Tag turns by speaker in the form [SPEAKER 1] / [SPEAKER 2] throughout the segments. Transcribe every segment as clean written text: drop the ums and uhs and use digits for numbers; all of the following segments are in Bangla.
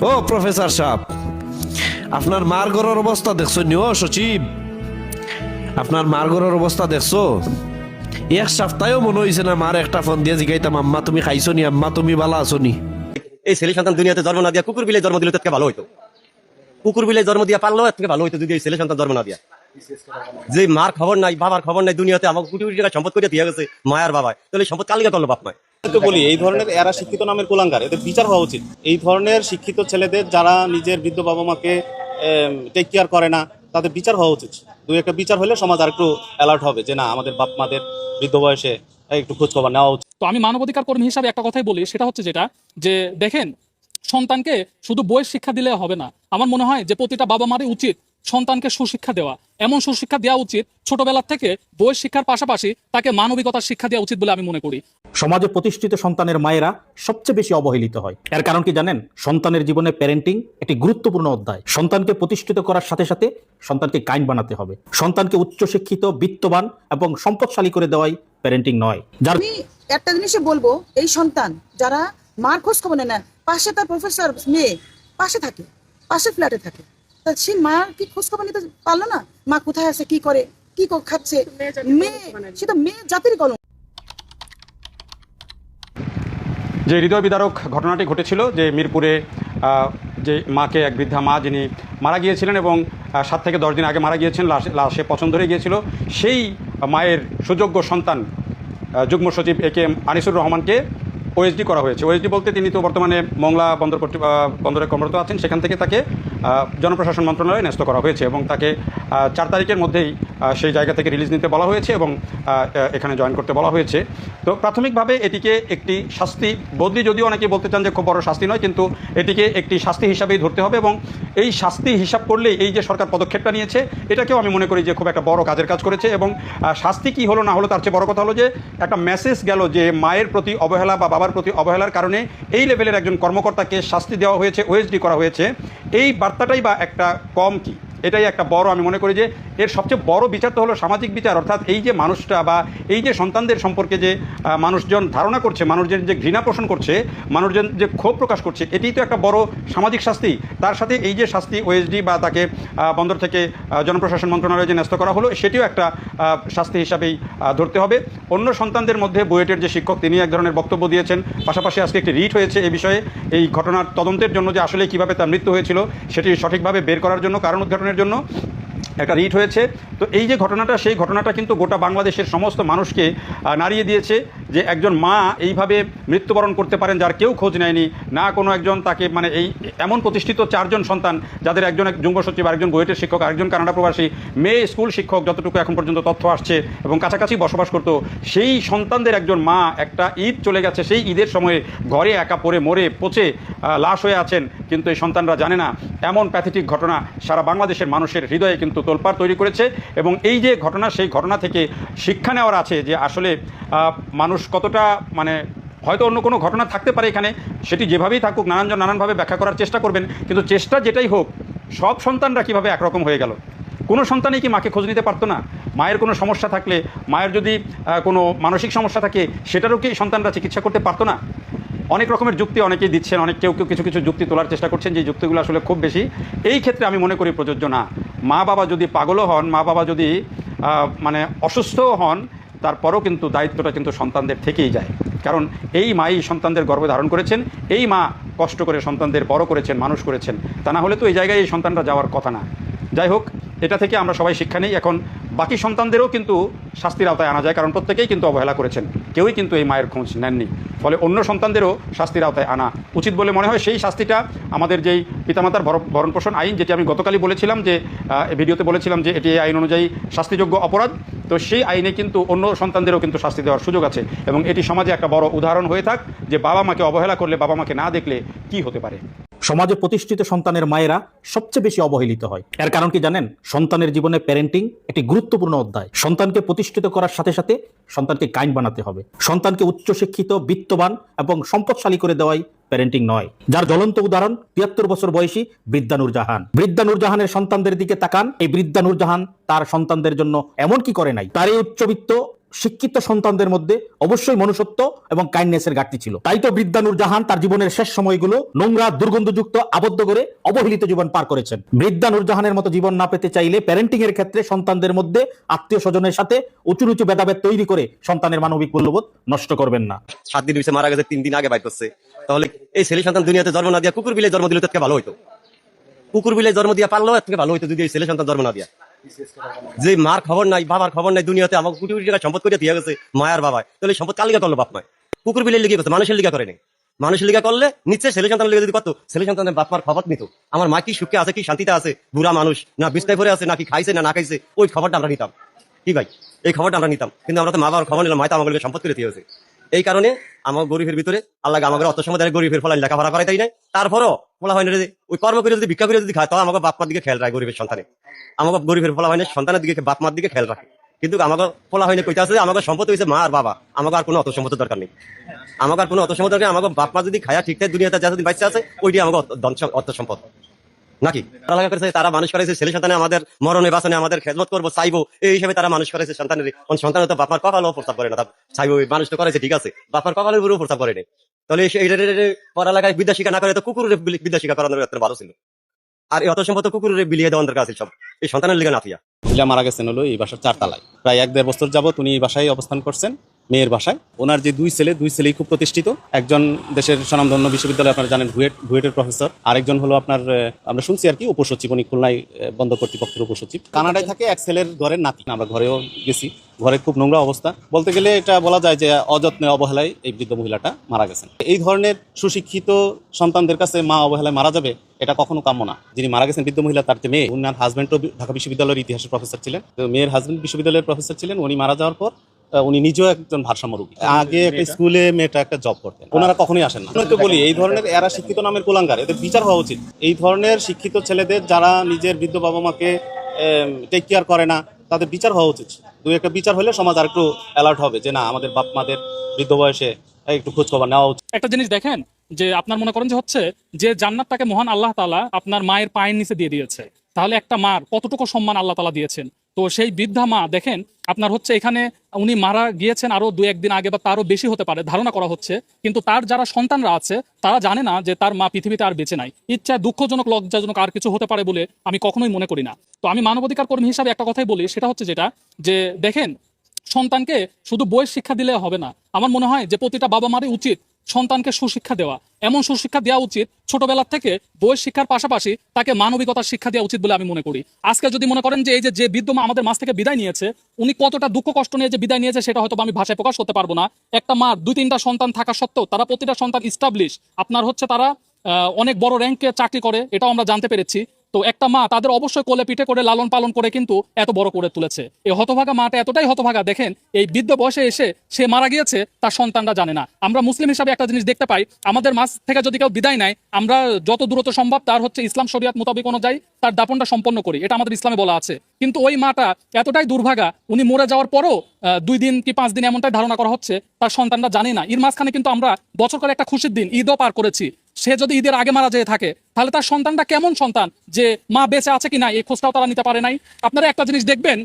[SPEAKER 1] ও প্রফেসর সাহেব, আপনার মার ঘরের অবস্থা দেখছো নি? ও সচিব, আপনার মার ঘরের অবস্থা দেখছো? এক সপ্তাহেও মনে হয়েছে না মার একটা ফোন দিয়ে জিগাইতাম, আম্মা তুমি খাইছো নি, আম্মা তুমি ভালো আছো নি?
[SPEAKER 2] এই ছেলে সন্তান দুনিয়াতে জন্ম না দিয়া কুকুর বিলে জন্ম দিলে থেকে ভালো হইতো। কুকুর বিলে জন্ম দিয়া পারলেও থেকে ভালো হইতো যদি এই ছেলে সন্তান জন্ম না দিয়া। যে মার খবর নাই, বাবার খবর নাই, দুনিয়াতে আমাকে কোটি কোটি টাকা সম্পদ করে দিয়ে গেছে মায়ার বাবায়, তাহলে সম্পদ কালিকা করলো বাপ মায়।
[SPEAKER 3] তো বলি, এই ধরনের এরা শিক্ষিত নামের কুলাঙ্গার, এদের বিচার হওয়া উচিত। এই ধরনের শিক্ষিত ছেলেদের যারা নিজের বৃদ্ধ বাবা মাকে টেক কেয়ার করে না, তাদের বিচার হওয়া উচিত। দুই একটা বিচার হলে সমাজ আর একটু অ্যালার্ট হবে যে না, আমাদের বাপ মাদের বৃদ্ধ বয়সে একটু খোঁজ খবর নেওয়া উচিত।
[SPEAKER 4] তো আমি মানবাধিকার কর্মী হিসাবে একটা কথাই বলি, সেটা হচ্ছে যেটা যে দেখেন, সন্তানকে শুধু বইয়ের শিক্ষা দিলে হবে না। আমার মনে হয় যে প্রতিটা বাবা মারই উচিত সন্তানকে সুশিক্ষা দেওয়া। এমন সুশিক্ষা দেওয়া উচিত ছোটবেলা থেকে, বইয়ের শিক্ষার পাশাপাশি তাকে মানবিকতার শিক্ষা দেওয়া উচিত বলে আমি মনে করি।
[SPEAKER 5] সমাজে প্রতিষ্ঠিত সন্তানের মায়েরা সবচেয়ে বেশি অবহেলিত হয়। এর কারণ কি জানেন? সন্তানের জীবনে প্যারেন্টিং একটি গুরুত্বপূর্ণ অধ্যায়। সন্তানকে প্রতিষ্ঠিত করার সাথে সাথে সন্তানকে কাইন বানাতে হবে। সন্তানকে উচ্চশিক্ষিত, বিত্তবান এবং সম্পদশালী করে দেওয়াই প্যারেন্টিং নয়। যার
[SPEAKER 6] আমি একটা জিনিসই বলবো, এই সন্তান যারা মার খোঁজ খবর নেয় না, পাশে তার প্রফেসর মেয়ে পাশে থাকে, পাশে ফ্ল্যাটে থাকে, তা সে মার কি খোঁজ খবর নিতে পারলো না? মা কোথায় আছে, কি করে, কি খাচ্ছে? মেয়ে, সে তো মেয়ে জাতির কলঙ্ক।
[SPEAKER 7] যে হৃদয় বিদারক ঘটনাটি ঘটেছিল, যে মিরপুরে যে মাকে, এক বৃদ্ধা মা যিনি মারা গিয়েছিলেন এবং 7 থেকে 10 দিন আগে মারা গিয়েছেন, লাশে পচন ধরে গিয়েছিল, সেই মায়ের সুযোগ্য সন্তান যুগ্ম সচিব এ কে এম আনিসুর রহমানকে ওএসডি করা হয়েছে। ওএসডি বলতে তিনি তো বর্তমানে মংলা বন্দরে কর্মরত আছেন, সেখান থেকে তাকে জনপ্রশাসন মন্ত্রণালয়ে ন্যস্ত করা হয়েছে এবং তাকে 4 তারিখের মধ্যেই সেই জায়গা থেকে রিলিজ নিতে বলা হয়েছে এবং এখানে জয়েন করতে বলা হয়েছে। তো প্রাথমিকভাবে এটিকে একটি শাস্তি বদলি, যদিও অনেকে বলতে চান যে খুব বড় শাস্তি নয়, কিন্তু এটিকে একটি শাস্তি হিসাবেই ধরতে হবে এবং এই শাস্তি হিসাব করলেই এই যে সরকার পদক্ষেপটা নিয়েছে, এটাকেও আমি মনে করি যে খুব একটা বড় কাজের কাজ করেছে। এবং শাস্তি কি হলো না হলো তার চেয়ে বড় কথা হলো যে একটা মেসেজ গেল যে মায়ের প্রতি অবহেলা বা বাবার প্রতি অবহেলার কারণে এই লেভেলের একজন কর্মকর্তাকে শাস্তি দেওয়া হয়েছে, ওএসডি করা হয়েছে। এই বার্তাটাই বা একটা কম কি? এটাই একটা বড়, আমি মনে করি যে এর সবচেয়ে বড় বিচার তো হলো সামাজিক বিচার। অর্থাৎ এই যে মানুষটা বা এই যে সন্তানদের সম্পর্কে যে মানুষজন ধারণা করছে, মানুষজন যে ঘৃণা পোষণ করছে, মানুষজন যে ক্ষোভ প্রকাশ করছে, এটাই তো একটা বড় সামাজিক শাস্তি। তার সাথে এই যে শাস্তি ওএসডি বা তাকে বন্দর থেকে জনপ্রশাসন মন্ত্রণালয়ে যে ন্যস্ত করা হলো, সেটিও একটা শাস্তি হিসাবেই ধরতে হবে। অন্য সন্তানদের মধ্যে বুয়েটের যে শিক্ষক, তিনি এক ধরনের বক্তব্য দিয়েছেন, পাশাপাশি আজকে একটি রিট হয়েছে এই বিষয়ে, এই ঘটনার তদন্তের জন্য যে আসলে কীভাবে তার মৃত্যু হয়েছিল সেটি সঠিকভাবে বের করার জন্য, কারণ উদ্ঘাটনের জন্য একটা রিট হয়েছে। তো এই যে ঘটনাটা, সেই ঘটনাটা কিন্তু গোটা বাংলাদেশের সমস্ত মানুষকে নাড়িয়ে দিয়েছে যে একজন মা এইভাবে মৃত্যুবরণ করতে পারেন যার কেউ খোঁজ নেয়নি, না কোনো একজন তাকে, মানে এই এমন প্রতিষ্ঠিত 4 জন সন্তান, যাদের একজন যুগ্ম সচিব, আরেকজন বুয়েটের শিক্ষক, আরেকজন কানাডা প্রবাসী, মেয়ে স্কুল শিক্ষক, যতটুকু এখন পর্যন্ত তথ্য আসছে, এবং কাছাকাছি বসবাস করতো। সেই সন্তানদের একজন মা, একটা ঈদ চলে গেছে, সেই ঈদের সময়ে ঘরে একা পড়ে মরে পচে লাশ হয়ে আছেন, কিন্তু এই সন্তানরা জানে না। এমন প্যাথেটিক ঘটনা সারা বাংলাদেশের মানুষের হৃদয়ে কিন্তু তোলপাড় তৈরি করেছে। এবং এই যে ঘটনা, সেই ঘটনা থেকে শিক্ষা নেওয়ার আছে যে আসলে মানুষ কতটা, মানে হয়তো অন্য কোনো ঘটনা থাকতে পারে এখানে, সেটি যেভাবেই থাকুক, নানানজন নানানভাবে ব্যাখ্যা করার চেষ্টা করবেন, কিন্তু চেষ্টা যেটাই হোক, সব সন্তানরা কীভাবে একরকম হয়ে গেল? কোনো সন্তানই কি মাকে খোঁজ নিতে পারতো না? মায়ের কোনো সমস্যা থাকলে, মায়ের যদি কোনো মানসিক সমস্যা থাকে, সেটারও কি সন্তানরা চিকিৎসা করতে পারতো না? অনেক রকমের যুক্তি অনেকেই দিচ্ছেন, কেউ কিছু কিছু যুক্তি তোলার চেষ্টা করছেন, যে যুক্তিগুলো আসলে খুব বেশি এই ক্ষেত্রে আমি মনে করি প্রযোজ্য না। মা বাবা যদি পাগলও হন, মা বাবা যদি মানে অসুস্থও হন, তারপরও কিন্তু দায়িত্বটা কিন্তু সন্তানদের থেকেই যায়। কারণ এই মাই সন্তানদের গর্ভে ধারণ করেছেন, এই মা কষ্ট করে সন্তানদের বড় করেছেন, মানুষ করেছেন। তা না হলে তো এই জায়গায় এই সন্তানরা যাওয়ার কথা না। যাই হোক, এটা থেকে আমরা সবাই শিক্ষা নিই। এখন বাকি সন্তানদেরও কিন্তু শাস্তির আওতায় আনা যায়, কারণ প্রত্যেকেই কিন্তু অবহেলা করেছেন, কেউই কিন্তু এই মায়ের খোঁজ নেননি। ফলে অন্য সন্তানদেরও শাস্তির আওতায় আনা উচিত বলে মনে হয়। সেই শাস্তিটা আমাদের যেই পিতামাতার ভরণ পোষণ আইন, যেটি আমি গতকালই বলেছিলাম, যে ভিডিওতে বলেছিলাম যে এটি আইন অনুযায়ী শাস্তিযোগ্য অপরাধ, তো সেই আইনে কিন্তু অন্য সন্তানদেরও কিন্তু শাস্তি দেওয়ার সুযোগ আছে। এবং এটি সমাজে একটা বড় উদাহরণ হয়ে থাক যে বাবা মাকে অবহেলা করলে, বাবা মাকে না দেখলে কি হতে পারে।
[SPEAKER 5] সমাজে প্রতিষ্ঠিত সন্তানের মায়েরা সবচেয়ে বেশি অবহেলিত হয়। এর কারণ কি জানেন? সন্তানের জীবনে প্যারেন্টিং একটি গুরুত্বপূর্ণ অধ্যায়। সন্তানকে প্রতিষ্ঠিত করার সাথে সাথে সন্তানকে কাইন বানাতে হবে। সন্তানকে উচ্চশিক্ষিত, বিত্তবান এবং সম্পদশালী করে দেওয়াই প্যারেন্টিং নয়। যার জ্বলন্ত উদাহরণ 73 বছর বয়সী বৃদ্ধা নূরজাহান। বৃদ্ধা নূরজাহানের সন্তানদের দিকে তাকান। এই বৃদ্ধা নূরজাহান তার সন্তানদের জন্য এমন কি করে নাই? তার এই উচ্চবিত্ত শিক্ষিত সন্তানদের মধ্যে অবশ্যই মনুষ্যত্ব এবং কাইন্ডনেসের ঘাটতি ছিল। তাই তো বৃদ্ধা নূরজাহান তার জীবনের শেষ সময়গুলো নোংরা, দুর্গন্ধযুক্ত, আবদ্ধ করে অবহেলিত জীবন পার করেছেন। বৃদ্ধা নূরজাহানের মতো জীবন না পেতে চাইলে প্যারেন্টিং এর ক্ষেত্রে সন্তানদের মধ্যে আত্মীয় স্বজনের সাথে উঁচু নিচু ভেদাভেদ তৈরি করে সন্তানের মানবিক মূল্যবোধ নষ্ট করবেন না।
[SPEAKER 2] 7 দিন হয়েছে মারা গেছে, 3 দিন আগে বাইর করছে। তাহলে এই ছেলে সন্তান দুনিয়াতে জন্ম না দিয়া কুকুর বিলে জন্ম দিলে থেকে ভালো হইতো। কুকুর বিলে জন্ম দিয়া পারলেও থেকে ভালো হইতো যদি এই ছেলে সন্তান জন্ম না দিয়া। যে মার খবর নাই, বাবার খবর নাই, দুনিয়াতে আমাকে কোটি কোটি টাকা সম্পদ করে দিয়ে গেছে মায়ার বাবায়, তাহলে সম্পদ কার লিগা করলো বাপ মায়? কুকুর বিলে লিগে করছে, মানুষের লিগা করে নেই। মানুষের লিগা করলে নিচ্ছে ছেলে সন্তান লিগে যদি করতো, ছেলে সন্তানের বাপ মার খবর নিত, আমার মা কি সুখে আছে, কি শান্তিতে আছে, বুড়া মানুষ না বিছনায় পড়ে আছে, নাকি খাইছে না খাইছে, ওই খবরটা আমরা নিতাম। কি ভাই, এই খবরটা আমরা নিতাম। কিন্তু আমরা তো মা বাবার খবর নিলাম, মায় তো আমাকে সম্পদ করে দিয়ে গেছে। এই কারণে আমার গরিবের ভিতরে আল্লাহ আমাকে অত সময় গরিবের ফলে লেখাপড়া করাই তাই নাই। তারপরও বলা হয় না যে ওই কর্ম করে যদি ভিক্ষা করে যদি খায়, তাও আমাকে বাপমার দিকে খেয়াল রাখে। গরিবের সন্তানে আমাকে গরিবের ফলা হয় না, সন্তানের দিকে বাপমার দিকে খেয়াল রাখে। কিন্তু আমাকে ফলা হয়নি কইতে আছে আমাকে সম্পদ হয়েছে মা আর বাবা, আমাকে আর কোনো অত সম্পদের দরকার নেই। আমাকে আর কোনো অত সম্পদ দরকার, আমাকে বাপমা যদি খায়া ঠিকঠাক দুনিয়াতে যা যদি বাচ্চা আছে, ওইটি আমাকে অর্থ সম্পদ নাকি তারা করেছে। তারা মানুষ করেছে ছেলে সন্তানে আমাদের মরণে বাসনে আমাদের খেদমত করবো চাইবো, এই হিসেবে তারা মানুষ করেছে সন্তানের। সন্তানের তো বাপার কপালও প্রস্তাব করে না, চাইবো মানুষ তো করেছে ঠিক আছে, বাপার কপালের উপরেও প্রস্তাব করে নেই। তাহলে পড়ালেখায় বিদ্যা শিক্ষা না করে তো কুকুরের বিদ্যা শিক্ষা করানোর ভালো ছিল। আর এই অত সম্পদ কুকুরের বিলিয়ে দেওয়ার দরকার আছে সব এই সন্তানের লিগে না থিয়া।
[SPEAKER 3] মহিলা মারা গেছেন হলো এই বাসার 4 তলায়। প্রায় 1-1.5 বছর যাবত উনি এই বাসায় অবস্থান করছেন, মেয়ের বাসায়। ওনার যে দুই ছেলেই খুব প্রতিষ্ঠিত। একজন দেশের স্বনামধন্য বিশ্ববিদ্যালয়ে আপনারা জানেন বুয়েটের প্রফেসর, আরেকজন হলো আপনার আমরা শুনছি আর কি উপসচিব, উনি খুলনায় বন্ধ কর্তৃপক্ষের উপসচিব। কানাডায় থাকে এক ছেলের ঘরের নাতি। আমরা ঘরেও গেছি, ঘরে খুব নোংরা অবস্থা। বলতে গেলে এটা বলা যায় যে অযত্নে অবহেলায় এই বৃদ্ধ মহিলাটা মারা গেছেন। এই ধরনের সুশিক্ষিত সন্তানদের কাছে মা অবহেলায় মারা যাবে, এটা কখনো কাম্য না। যিনি মারা গেছেন বৃদ্ধ মহিলা, তার যে মেয়ে, উনার হাজবেন্ডও ঢাকা বিশ্ববিদ্যালয়ের ইতিহাসের প্রফেসর ছিলেন। মেয়ের হাজবেন্ড বিশ্ববিদ্যালয়ের প্রফেসর ছিলেন। উনি মারা যাওয়ার পর উনি নিজেও একজন ভারসাম্য রোগী। আগে একটা স্কুলে মেয়েটা একটা জব করতেন। ওনারা কখনোই আসেন না। আমি তো বলি এই ধরনের এরা শিক্ষিত নামের কুলাঙ্গার, এদের বিচার হওয়া উচিত। এই ধরনের শিক্ষিত ছেলেদের যারা নিজের বৃদ্ধ বাবা মাকে টেক কেয়ার করে না, তাদের বিচার হওয়া উচিত। একটা বিচার হলে সমাজ আর একটু অ্যালার্ট হবে যে না, আমাদের বাপ মাদের বৃদ্ধ বয়সে একটু খোঁজ খবর নেওয়া উচিত।
[SPEAKER 4] একটা জিনিস দেখেন যে আপনার মনে করেন যে হচ্ছে যে জান্নাতটাকে মহান আল্লাহ তাআলা আপনার মায়ের পায়ের নিচে দিয়ে দিয়েছে, তাহলে একটা মার কতটুকু সম্মান আল্লাহ তাআলা দিয়েছেন। তো সেই বৃদ্ধা মা দেখেন আপনার হচ্ছে এখানে উনি মারা গিয়েছেন আরো 2-1 দিন আগে বা তারও বেশি হতে পারে ধারণা করা হচ্ছে, কিন্তু তার যারা সন্তানরা আছে তারা জানে না যে তার মা পৃথিবীতে আর বেঁচে নাই। ইচ্ছা দুঃখজনক, লজ্জাজনক আর কিছু হতে পারে বলে আমি কখনোই মনে করি না। তো আমি মানবাধিকার কর্মী হিসাবে একটা কথাই বলি, সেটা হচ্ছে যেটা যে দেখেন সন্তানকে শুধু বইয়ের শিক্ষা দিলে হবে না। আমার মনে হয় যে প্রতিটা বাবা মারই উচিত সন্তানকে সুশিক্ষা দেওয়া, এমন সুশিক্ষা দেওয়া উচিত ছোটবেলা থেকে বইয়ের শিক্ষার পাশাপাশি তাকে মানবিকতার শিক্ষা দেওয়া উচিত বলে আমি মনে করি। আজকে যদি মনে করেন যে এই যে বৃদ্ধ মা আমাদের মাঝ থেকে বিদায় নিয়েছে, উনি কতটা দুঃখ কষ্ট নিয়ে যে বিদায় নিয়েছে সেটা হয়তো আমি ভাষায় প্রকাশ করতে পারবো না। একটা মা 2-3টা সন্তান থাকা সত্ত্বেও তারা প্রতিটা সন্তান ইস্টাবলিশ, আপনার হচ্ছে তারা অনেক বড় র্যাঙ্কে চাকরি করে, এটাও আমরা জানতে পেরেছি। তো একটা মা তাদের অবশ্যই কোলে পিঠে করে লালন পালন করে কিন্তু এত বড় করে তুলেছে। এই হতভাগা মাটা এতটাই হতভাগা, দেখেন এই বৃদ্ধ বয়সে এসে সে মারা গিয়েছে, তার সন্তানরা জানে না। আমরা মুসলিম হিসাবে একটা জিনিস দেখতে পাই, আমাদের মাঝ থেকে যদি কেউ বিদায় নেয়, আমরা যত দ্রুত সম্ভব তার হচ্ছে ইসলাম শরিয়াত মোতাবেক অনুযায়ী তার দাপনটা সম্পন্ন করি, এটা আমাদের ইসলামে বলা আছে। কিন্তু ওই মাটা এতটাই দুর্ভাগা, উনি মরে যাওয়ার পরও 2 দিন কি 5 দিন এমনটাই ধারণা করা হচ্ছে তার সন্তানরা জানে না। এর মাঝখানে কিন্তু আমরা বছর করে একটা খুশির দিন ঈদও পার করেছি। সে যদি ঈদের আগে মারা যেয়ে থাকে, তাহলে তার সন্তানটা কেমন সন্তান যে মা বেঁচে আছে কিনা এই খোঁজটাও তারা নিতে পারে নাই। আপনারা একটা জিনিস দেখবেন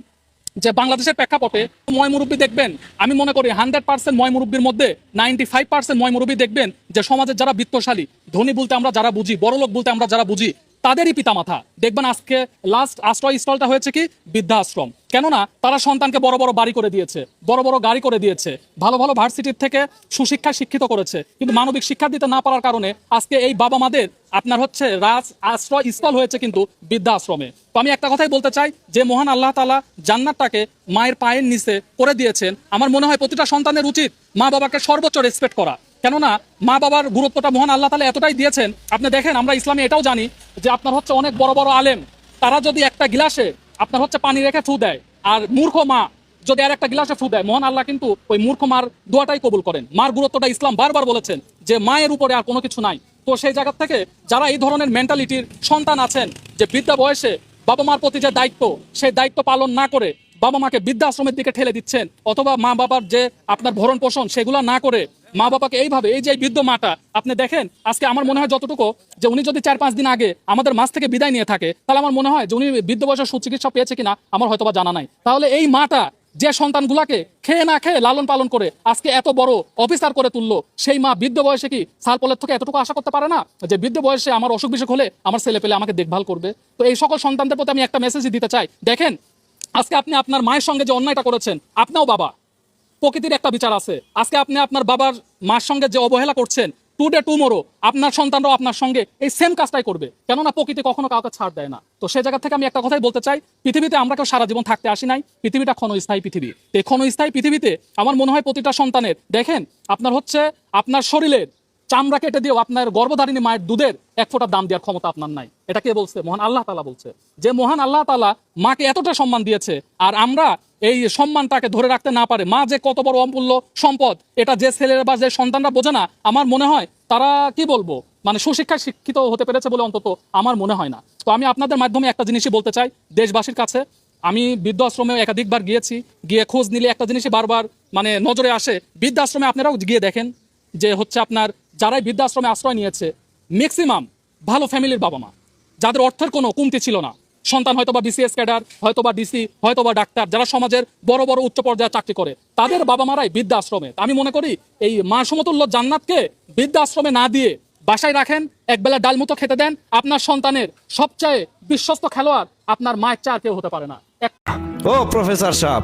[SPEAKER 4] যে বাংলাদেশের প্রেক্ষাপটে ময় মুরব্বী দেখবেন, আমি মনে করি 100% ময় মুরব্বীর মধ্যে 95% ময় মুরব্বী দেখবেন যে সমাজের যারা বিত্তশালী, ধনী বলতে আমরা যারা বুঝি, বড়লোক বলতে আমরা যারা বুঝি, তাদেরই পিতামাতা দেখবেন আজকে লাস্ট আশ্রয়স্থলটা হয়েছে কি বৃদ্ধাশ্রম। কেননা তারা সন্তানকে বড় বড় বাড়ি করে দিয়েছে, বড় বড় গাড়ি করে দিয়েছে, ভালো ভালো ভার্সিটির থেকে সুশিক্ষায় শিক্ষিত করেছে, কিন্তু মানবিক শিক্ষা দিতে না পারার কারণে আজকে এই বাবা মাদের আপনার হচ্ছে আশ্রয়স্থল হয়েছে কিন্তু বৃদ্ধাশ্রমে। তো আমি একটা কথাই বলতে চাই যে মহান আল্লাহ তাআলা জান্নাতটাকে মায়ের পায়ের নিচে করে দিয়েছেন। আমার মনে হয় প্রতিটা সন্তানের উচিত মা বাবাকে সর্বোচ্চ রেসপেক্ট করা, কেননা মা বাবার গুরুত্বটা মহান আল্লাহ তাআলা এতটাই দিয়েছেন। আপনি দেখেন আমরা ইসলামে এটাও জানি যে আপনার হচ্ছে অনেক বড় বড় আলেম, তারা যদি একটা গিলাসে আপনার হচ্ছে পানি রেখে ফু দেয়, আর মূর্খ মা যদি আর একটা গিলাসে ফু দেয়, মহান আল্লাহ কিন্তু ওই মূর্খ মার দোয়াটাই কবুল করেন। মার গুরুত্বটা ইসলাম বারবার বলেছেন যে মায়ের উপরে আর কোনো কিছু নাই। তো সেই জায়গা থেকে যারা এই ধরনের মেন্টালিটির সন্তান আছেন যে বৃদ্ধা বয়সে বাবা মার প্রতি যে দায়িত্ব, সেই দায়িত্ব পালন না করে বাবা মাকে বৃদ্ধাশ্রমের দিকে ঠেলে দিচ্ছেন, অথবা মা বাবার যে আপনার ভরণ পোষণ সেগুলো না করে মা বাবাকে এইভাবে, এই যে বৃদ্ধ মাটা আপনি দেখেন আজকে আমার মনে হয় যতটুকু যে উনি যদি 4-5 দিন আগে আমাদের মাঝ থেকে বিদায় নিয়ে থাকে, তাহলে আমার মনে হয় যে উনি বৃদ্ধ বয়সের সুচিকিৎসা পেয়েছে কিনা আমার হয়তোবা জানা নাই। তাহলে এই মাটা যে সন্তানগুলাকে খেয়ে না খেয়ে লালন পালন করে আজকে এত বড় অফিসার করে তুললো, সেই মা বৃদ্ধ বয়সে কি সালপলের থেকে এতটুকু আশা করতে পারে না যে বৃদ্ধ বয়সে আমার অসুখ বিসুখ হলে আমার ছেলে পেলে আমাকে দেখভাল করবে? তো এই সকল সন্তানদের প্রতি আমি একটা মেসেজ দিতে চাই, দেখেন আজকে আপনি আপনার মায়ের সঙ্গে যে অন্যায়টা করেছেন, আপনিও বাবা, প্রকৃতির একটা বিচার আছে। আজকে আপনি আপনার বাবার মার সঙ্গে যে অবহেলা করছেন, টুডে টুমোরো আপনার সন্তানরাও আপনার সঙ্গে এই সেম কাজটাই করবে, কেননা প্রকৃতি কখনো কাউকে ছাড় দেয় না। তো সে জায়গা থেকে আমি একটা কথাই বলতে চাই, পৃথিবীতে আমরা কেউ সারা জীবন থাকতে আসি নাই, পৃথিবীটা ক্ষণস্থায়ী পৃথিবী। এই ক্ষণস্থায়ী পৃথিবীতে আমার মনে হয় প্রতিটা সন্তানের, দেখেন আপনার হচ্ছে আপনার শরীরের চামড়া কেটে দিয়েও আপনার গর্ভধারিণী মায়ের দুধের এক ফোঁটা দাম দেওয়ার ক্ষমতা আপনার নাই। এটা কে বলছে? মহান আল্লাহ তাআলা বলছে। যে মহান আল্লাহ তাআলা মাকে এতটা সম্মান দিয়েছে, আর আমরা এই সম্মানটাকে ধরে রাখতে না পারে, মা যে কত বড় অমূল্য সম্পদ, এটা যে ছেলেরা বা যে সন্তানরা বোঝে না, আমার মনে হয় তারা কি বলবো, মানে সুশিক্ষায় শিক্ষিত হতে পেরেছে বলে অন্তত আমার মনে হয় না। তো আমি আপনাদের মাধ্যমে একটা জিনিসই বলতে চাই দেশবাসীর কাছে, আমি বৃদ্ধাশ্রমেও একাধিকবার গিয়েছি, গিয়ে খোঁজ নিলে একটা জিনিসই বারবার মানে নজরে আসে, বৃদ্ধাশ্রমে আপনারাও গিয়ে দেখেন যে হচ্ছে আপনার যারাই বৃদ্ধাশ্রমে আশ্রয় নিয়েছে ম্যাক্সিমাম ভালো ফ্যামিলির বাবা মা, যাদের অর্থের কোনো কমতি ছিল না। সন্তান হয়তোবা বিসিএস ক্যাডার, হয়তোবা ডিসি, হয়তোবা ডাক্তার, যারা সমাজের বড় বড় উচ্চ পর্যায়ে চাকরি করে, তাদের বাবা মারাই বৃদ্ধাশ্রমে। আমি মনে করি এই মা সমতুল্য জান্নাতকে বৃদ্ধাশ্রমে না দিয়ে বাসায় রাখেন, একবেলা ডাল মতো খেতে দেন, আপনার সন্তানের সবচেয়ে বিশ্বস্ত খেলোয়াড় আপনার মায়ের চা কেউ হতে পারে না।
[SPEAKER 1] ও প্রফেসর সাহেব,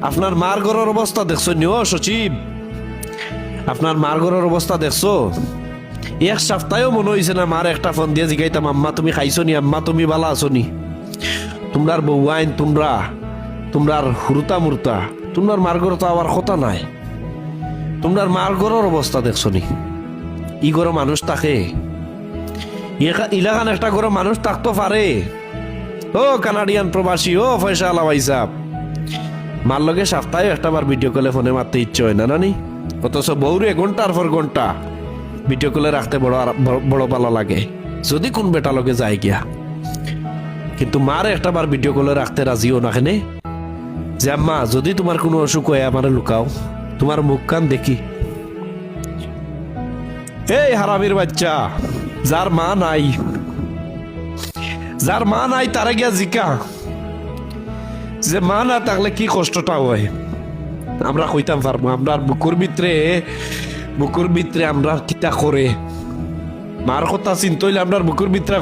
[SPEAKER 1] আপনার মার ঘরের অবস্থা দেখছো নি? ও সচিব, আপনার মার ঘরের অবস্থা দেখছো? এক সপ্তাহেও মনে হয়েছে না মার একটা ফোন দিয়ে জিগাইতাম, আম্মা তুমি খাইছো নি, আম্মা তুমি ভালো আছো নি? তোমরার বউ আইন, তোমরার হুরুতা মুরতা, তোমরার মার ঘর তো আবার কথা নাই। তোমরার মার ঘরের অবস্থা দেখছো নি? ই ঘরে মানুষ থাকে? ইলাকান একটা ঘরে মানুষ থাকতো পারে? ও কানাডিয়ান প্রবাসী, ও পয়সা আলা ভাই সাহেব, মার লগে সপ্তাহে একটা বার ভিডিও কলে ফোনে মারতে ইচ্ছে হয় না নানি? অথচ বউরে ঘন্টার পর ঘন্টা ভিডিও কলে রাখতে বড় ভালো লাগে, যদি কোন বেটা লগে যায় গিয়া। কিন্তু মারে একটা বার ভিডিও কলে রাখতে রাজিও না কেনে, যে আম্মা যদি তোমার কোনো অসুখ হয় আমারে লুকাও, তোমার মুখ কান দেখি। এই হারামির বাচ্চা, যার মা নাই তারা গিয়া জিকা যে মা না থাকলে কি কষ্টটা হয়। আমরা কইতাম পারবো, আমরা বুকুর ভিতরে আমরা কিতা করে, মার কথা চিন্তা হইলে আপনার বুকুর ভিতরে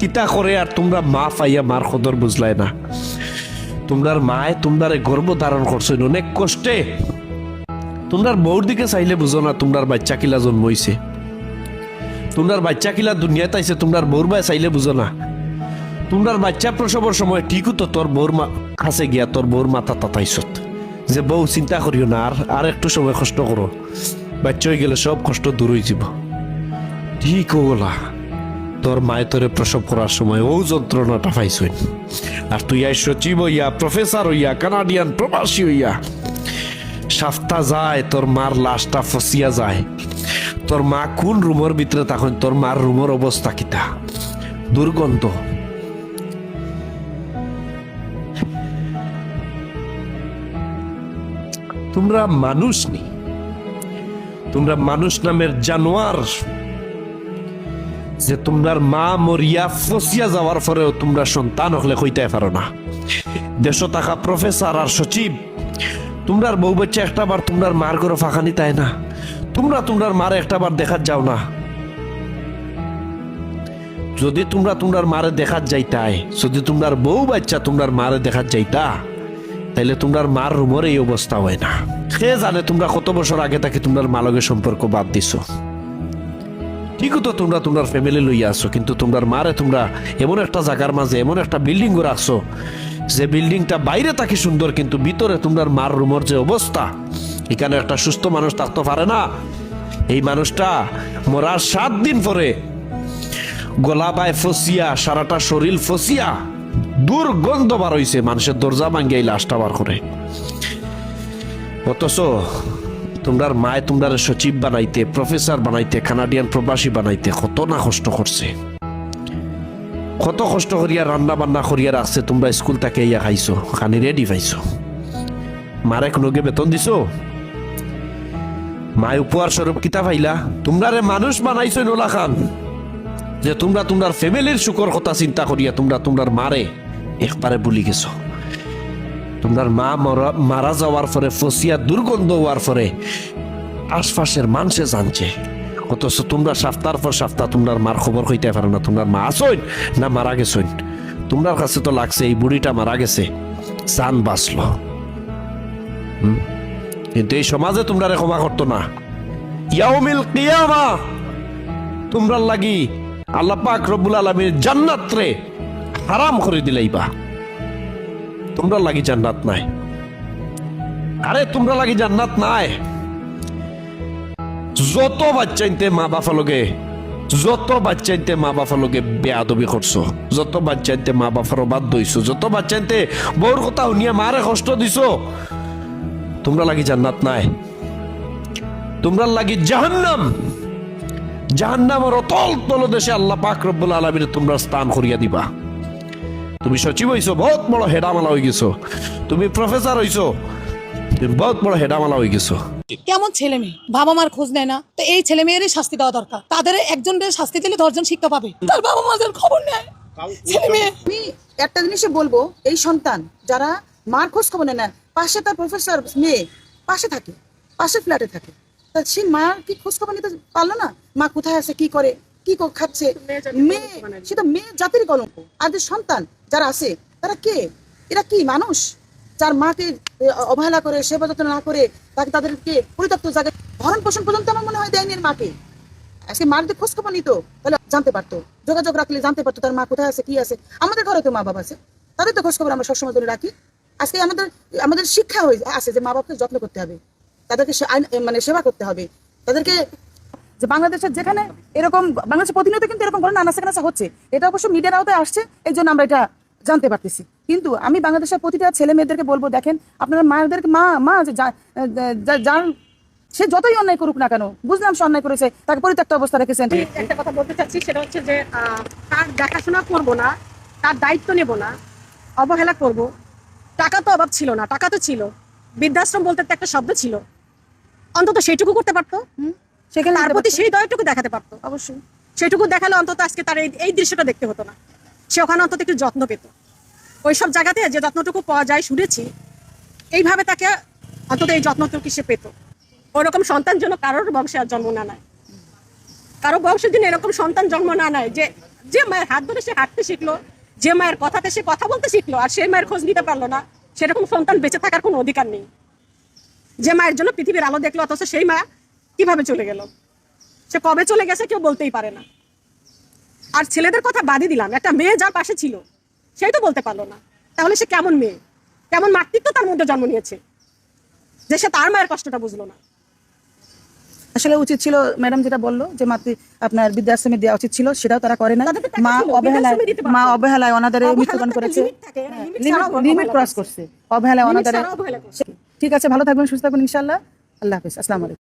[SPEAKER 1] কিতা করে। আর তোমরা মা পাইয়া মার কদর বুঝলাই না। তোমরার মায় তোমরার গর্ভ ধারণ করছো অনেক কষ্টে। তোমরার বউর দিকে চাইলে বুঝো না তোমরার বাচ্চা কিলা জন্ম হইছে, তোমরার বাচ্চা কিলা দুনিয়াতে আইছে। তোমরার বউর বাই চাইলে বুঝো না। তোমরার বাচ্চা প্রসবের সময় ঠিকও তো তোর বউর কাছে গিয়া তোর বউর মাথা তাতাইছত যে বউ চিন্তা করিও না, আর একটু সময় কষ্ট করো, বাচ্চা হয়ে গেলে সব কষ্ট দূর হয়ে যাব। ঠিক ওগুলা তোর মায়ে তোরে প্রসব করার সময় ও যন্ত্রণাটা পাইছই। আর তুই আই সচিব হইয়া, প্রফেসর হইয়া, কানাডিয়ান প্রবাসী হইয়া, সাফতা যায় তোর মার লাশটা ফসিয়া যায়। তোর মা কোন রুমের ভিতরে তখন তোর মার রুমের অবস্থা কিতা, দুর্গন্ধ। তোমরা মানুষ নি, তোমরা মানুষ নামের জানোয়ার, যে তোমরার মা মরিয়া ফসিয়া যাওয়ার পরেও তোমরা সন্তান হলে কইতে পারো না। দেশ থাকা প্রফেসর আর সচিব, তোমরার বউ বাচ্চা একটা বার তোমরার মার করে ফাঁকানি তাই না? তোমরার মারে একটা বার দেখাত যাও না? যদি তোমরার মারে দেখাত যাইতাই, যদি তোমরার বউ বাচ্চা তোমরার মারে দেখাত যাইতা, তাইলে তোমরার মার রুমের এই অবস্থা হয় না। কে জানে তোমরা কত বছর আগে থেকে তোমরার মালগে সম্পর্ক বাদ দিছো। ঠিকও তো তোমরা ফ্যামিলি লইয়া আসো, কিন্তু তোমরার মারে তোমরা এমন একটা জায়গার মাঝে এমন একটা বিল্ডিং রাখছো, যে বিল্ডিংটা বাইরে থাকে সুন্দর, কিন্তু ভিতরে তোমরার মার রুমের যে অবস্থা, এখানে একটা সুস্থ মানুষ থাকতে পারে না। এই মানুষটা মরার 7 দিন পরে গলা বায় ফসিয়া, সারাটা শরীর ফসিয়া, দুর্গন্ধ বার হইছে, মানুষের দরজা ভাঙ্গিয়া এই লাশটা বার করে। অথচ তোমরার মায় তোমরার সচিব বানাইতে, প্রফেসর বানাইতে, কানাডিয়ান প্রবাসী বানাইতে কত না কষ্ট করছে, কত কষ্ট করিয়া রান্না বান্না করিয়া রাখছে। তোমরা স্কুল থেকে ইয়া খাইছো, খানি রেডি পাইছো, মারে কোনোকে বেতন দিছো? মায় উপহার স্বরূপ কিতা পাইলা? তোমরারে মানুষ বানাইছো নোলা খান, যে তোমরার ফ্যামিলির সুখর কথা চিন্তা করিয়া তোমরার মারে একবারে ভুলি গেছো। তোমার মা মারা যাওয়ার পরে ফসিয়া দুর্গন্ধ হওয়ার পরে আশপাশের মানুষে জানছে, অথচ তোমরা সপ্তাহের পর সপ্তাহ তোমার মার খবর হইতে পারো না। তোমার মা আসইন না মারা গেছইন, তোমার কাছে তো লাগছে এই বুড়িটা মারা গেছে, জান বাঁচলো। কিন্তু এই সমাজে তোমরা ক্ষমা করতো না। ইয়াউমিল কিয়ামা তোমরা লাগি আল্লাহ পাক রব্বুল আলামিন জান্নাত রে হারাম করে দিলাইবা। তোমরা লাগি জান্নাত নাই। আরে তোমরা লাগি জান্নাত নাই। যত বাচ্চাইতে মা বাপা লগে, যত বাচ্চাইতে মা বাপা লগে বেয়াদবি করছো, যত বাচ্চাইতে মা বাপারও বাদ দইছো, যত বাচ্চাইতে বউর কথা শুনিয়া মারে কষ্ট দিছো, তোমরা লাগি জান্নাত নাই। তোমরা লাগি জাহান্নাম। জাহান্নামের অতল তলদেশে আল্লাহ পাক রব্বুল আলামিন তোমরা স্থান করিয়া দিবা। তুমি সচিব হইছো, বহুত বড় হেডামালা হয়ে গেছো। তুমি প্রফেসর হইছো, তুমি বহুত বড় হেডামালা হয়ে গেছো।
[SPEAKER 8] কেমন ছেলে মেয়ে বাবা মার খোঁজ নেয় না, তো এই ছেলে মেয়েরই শাস্তি দেওয়া দরকার। তাদের একজনের শাস্তি দিলে 10 জন শিক্ষা পাবে। তার বাবা মাদের খবর নেয় ছেলে মেয়ে।
[SPEAKER 6] আমি একটা জিনিসই বলবো, এই সন্তান যারা মার খোঁজ খবর নেয় না, পাশে তার প্রফেসর মেয়ে পাশে থাকে, পাশে ফ্ল্যাটে থাকে, তা সেই মার কি খোঁজ খবর নিতে পারলো না? মা কোথায় আছে, কি করে, কি খাচ্ছে? মেয়ে, সে তো মেয়ে জাতির কলঙ্ক। আর যে সন্তান যারা আছে তারা কে? এরা কি মানুষ? যার মাকে অবহেলা করে, সেবা যত্ন না করে, তাকে তাদেরকে পরিত্যক্ত জায়গায় ভরণ পোষণ পর্যন্ত আমার মনে হয় দেয়নি এর মাকে। আজকে মার যদি খোঁজ খবর নিত তাহলে জানতে পারতো, যোগাযোগ রাখলে জানতে পারতো তার মা কোথায় আছে, কি আছে। আমাদের ঘরে তো মা বাবা আছে, তাদের তো খোঁজ খবর আমরা সবসময় ধরে রাখি। আজকে আমাদের শিক্ষা হয়ে আছে যে মা বাবাকে যত্ন করতে হবে, তাদেরকে মানে সেবা করতে হবে, তাদেরকে। যে বাংলাদেশের যেখানে এরকম, বাংলাদেশের প্রতিনিয়ত কিন্তু এরকম ঘটনা আনাচে কানাচে হচ্ছে, এটা অবশ্য মিডিয়ার আওতায় আসছে, এই জন্য আমরা এটা জানতে পারতেছি। কিন্তু আমি বাংলাদেশের প্রতিটা ছেলে মেয়েদেরকে বলবো, দেখেন আপনারা মায়েদেরকে, মা যে যার সে যতই অন্যায় করুক না কেন, বুঝলাম সে অন্যায় করেছে, তাকে পরিত্যক্ত অবস্থা রেখেছেন।
[SPEAKER 9] একটা কথা বলতে চাচ্ছি, সেটা হচ্ছে যে তার দেখাশোনা করব না, তার দায়িত্ব নেব না, অবহেলা করব। টাকা তো অভাব ছিল না, টাকা তো ছিল, বৃদ্ধাশ্রম বলতে তো একটা শব্দ ছিল, অন্তত সেইটুকু করতে পারতো। সেখানে তার প্রতি সেই দয়াটুকু দেখাতে পারতো। অবশ্যই সেটুকু দেখালে অন্তত আজকে তার এই দৃশ্যটা দেখতে হতো না। সে ওখানে অন্তত একটু যত্ন পেত। ওইসব জায়গাতে যে যত্নটুকু পাওয়া যায় শুনেছি, এইভাবে তাকে অন্তত এই যত্নটুকু সে পেত। ওরকম সন্তান যেন কারোর বংশে আর জন্ম না নেয়, কারো বংশের জন্য এরকম সন্তান জন্ম না নেয় যে মায়ের হাত ধরে সে হাঁটতে শিখলো, যে মায়ের কথাতে সে কথা বলতে শিখলো, আর সেই মায়ের খোঁজ নিতে পারলো না, সেরকম সন্তান বেঁচে থাকার কোনো অধিকার নেই। যে মায়ের জন্য পৃথিবীর আলো দেখলো, অথচ সেই মা কিভাবে চলে গেল, সে কবে চলে গেছে কেউ বলতেই পারে না। আর ছেলেদের কথা বাদই দিলাম, একটা মেয়ে যার পাশে ছিল সেই তো বলতে পারলো না, তাহলে সে কেমন মেয়ে, কেমন মাতৃত্ব তার মধ্যে জন্ম নিয়েছে যে সে তার মায়ের কষ্টটা বুঝলো না।
[SPEAKER 6] আসলে উচিত ছিল ম্যাডাম যেটা বললো যে আপনার বৃদ্ধাশ্রমে দেওয়া উচিত ছিল, সেটাও তারা করে না। মা অবহেলায় অনাদারে মৃত্যুবরণ করেছে, লিমিট ক্রস করছে, অবহেলায় অনাদারে। ঠিক আছে, ভালো থাকবেন, সুস্থ থাকবেন ইনশাআল্লাহ। আল্লাহ হাফেজ, আসসালামু আলাইকুম।